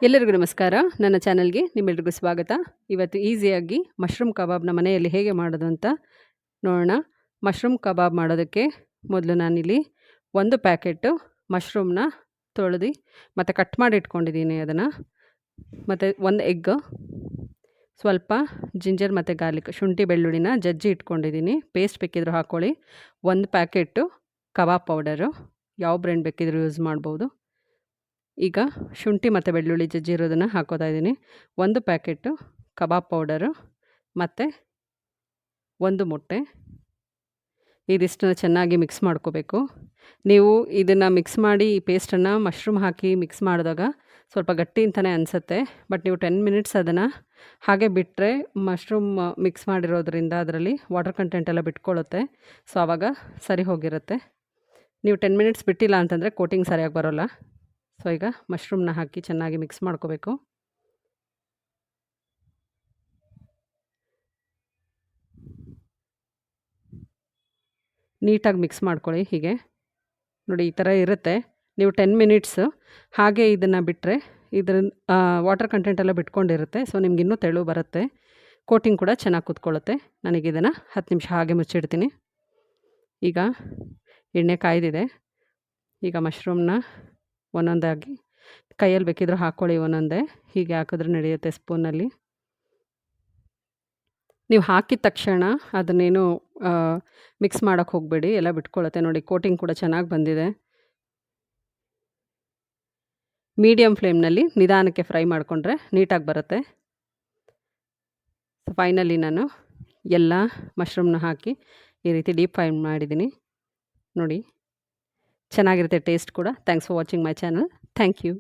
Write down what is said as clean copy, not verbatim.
ಎಲ್ಲರಿಗೂ ನಮಸ್ಕಾರ. ನನ್ನ ಚಾನಲ್‌ಗೆ ನಿಮ್ಮೆಲ್ರಿಗೂ ಸ್ವಾಗತ. ಇವತ್ತು ಈಸಿಯಾಗಿ ಮಶ್ರೂಮ್ ಕಬಾಬ್‌ನ ಮನೆಯಲ್ಲಿ ಹೇಗೆ ಮಾಡೋದು ಅಂತ ನೋಡೋಣ. ಮಶ್ರೂಮ್ ಕಬಾಬ್ ಮಾಡೋದಕ್ಕೆ ಮೊದಲು ನಾನಿಲ್ಲಿ 1 ಪ್ಯಾಕೆಟು ಮಶ್ರೂಮ್‌ನ ತೊಳೆದು ಮತ್ತು ಕಟ್ ಮಾಡಿ ಇಟ್ಕೊಂಡಿದ್ದೀನಿ ಅದನ್ನು. ಮತ್ತು 1 ಎಗ್, ಸ್ವಲ್ಪ ಜಿಂಜರ್ ಮತ್ತು ಗಾರ್ಲಿಕ್, ಶುಂಠಿ ಬೆಳ್ಳುಳ್ಳಿನ ಜಜ್ಜಿ ಇಟ್ಕೊಂಡಿದ್ದೀನಿ. ಪೇಸ್ಟ್ ಬೇಕಿದ್ರೂ ಹಾಕ್ಕೊಳ್ಳಿ. 1 ಪ್ಯಾಕೆಟು ಕಬಾಬ್ ಪೌಡರು, ಯಾವ ಬ್ರ್ಯಾಂಡ್ ಬೇಕಿದ್ರೂ ಯೂಸ್ ಮಾಡ್ಬೋದು. ಈಗ ಶುಂಠಿ ಮತ್ತು ಬೆಳ್ಳುಳ್ಳಿ ಜಜ್ಜಿರೋದನ್ನು ಹಾಕ್ಕೋತಾ ಇದ್ದೀನಿ. 1 ಪ್ಯಾಕೆಟು ಕಬಾಬ್ ಪೌಡರು ಮತ್ತು 1 ಮೊಟ್ಟೆ. ಇದಿಷ್ಟನ್ನು ಚೆನ್ನಾಗಿ ಮಿಕ್ಸ್ ಮಾಡ್ಕೋಬೇಕು. ನೀವು ಇದನ್ನು ಮಿಕ್ಸ್ ಮಾಡಿ ಈ ಪೇಸ್ಟನ್ನು ಮಶ್ರೂಮ್ ಹಾಕಿ ಮಿಕ್ಸ್ ಮಾಡಿದಾಗ ಸ್ವಲ್ಪ ಗಟ್ಟಿ ಅಂತಲೇ ಅನಿಸುತ್ತೆ. ಬಟ್ ನೀವು 10 ಮಿನಿಟ್ಸ್ ಅದನ್ನು ಹಾಗೆ ಬಿಟ್ಟರೆ ಮಶ್ರೂಮ್ ಮಿಕ್ಸ್ ಮಾಡಿರೋದ್ರಿಂದ ಅದರಲ್ಲಿ ವಾಟರ್ ಕಂಟೆಂಟ್ ಎಲ್ಲ ಬಿಟ್ಕೊಳ್ಳುತ್ತೆ. ಸೊ ಆವಾಗ ಸರಿ ಹೋಗಿರುತ್ತೆ. ನೀವು 10 ಮಿನಿಟ್ಸ್ ಬಿಟ್ಟಿಲ್ಲ ಅಂತಂದರೆ ಕೋಟಿಂಗ್ ಸರಿಯಾಗಿ ಬರೋಲ್ಲ. ಸೊ ಈಗ ಮಶ್ರೂಮ್ನ ಹಾಕಿ ಚೆನ್ನಾಗಿ ಮಿಕ್ಸ್ ಮಾಡ್ಕೋಬೇಕು. ನೀಟಾಗಿ ಮಿಕ್ಸ್ ಮಾಡ್ಕೊಳ್ಳಿ. ಹೀಗೆ ನೋಡಿ ಈ ಥರ ಇರುತ್ತೆ. ನೀವು 10 ಮಿನಿಟ್ಸು ಹಾಗೆ ಇದನ್ನು ಬಿಟ್ಟರೆ ಇದ್ರ ವಾಟರ್ ಕಂಟೆಂಟ್ ಎಲ್ಲ ಬಿಟ್ಕೊಂಡಿರುತ್ತೆ. ಸೊ ನಿಮ್ಗೆ ಇನ್ನೂ ತೆಳು ಬರುತ್ತೆ. ಕೋಟಿಂಗ್ ಕೂಡ ಚೆನ್ನಾಗಿ ಕೂತ್ಕೊಳ್ಳುತ್ತೆ. ನನಗೆ ಇದನ್ನು 10 ನಿಮಿಷ ಹಾಗೆ ಮುಚ್ಚಿಡ್ತೀನಿ. ಈಗ ಎಣ್ಣೆ ಕಾಯ್ದಿದೆ. ಈಗ ಮಶ್ರೂಮ್ನ ಒಂದೊಂದಾಗಿ ಕೈಯಲ್ಲಿ ಬೇಕಿದ್ರೂ ಹಾಕ್ಕೊಳ್ಳಿ, ಒಂದೊಂದೇ ಹೀಗೆ ಹಾಕಿದ್ರೆ ನಡೆಯುತ್ತೆ ಸ್ಪೂನಲ್ಲಿ. ನೀವು ಹಾಕಿದ ತಕ್ಷಣ ಅದನ್ನೇನು ಮಿಕ್ಸ್ ಮಾಡೋಕ್ಕೆ ಹೋಗಬೇಡಿ, ಎಲ್ಲ ಬಿಟ್ಕೊಳ್ಳುತ್ತೆ. ನೋಡಿ ಕೋಟಿಂಗ್ ಕೂಡ ಚೆನ್ನಾಗಿ ಬಂದಿದೆ. ಮೀಡಿಯಮ್ ಫ್ಲೇಮ್ನಲ್ಲಿ ನಿಧಾನಕ್ಕೆ ಫ್ರೈ ಮಾಡಿಕೊಂಡ್ರೆ ನೀಟಾಗಿ ಬರುತ್ತೆ. ಫೈನಲಿ ನಾನು ಎಲ್ಲ ಮಶ್ರೂಮ್ನ ಹಾಕಿ ಈ ರೀತಿ ಡೀಪ್ ಫ್ರೈ ಮಾಡಿದ್ದೀನಿ. ನೋಡಿ ಚೆನ್ನಾಗಿರುತ್ತೆ ಟೇಸ್ಟ್ ಕೂಡ. Thanks for watching my channel. Thank you.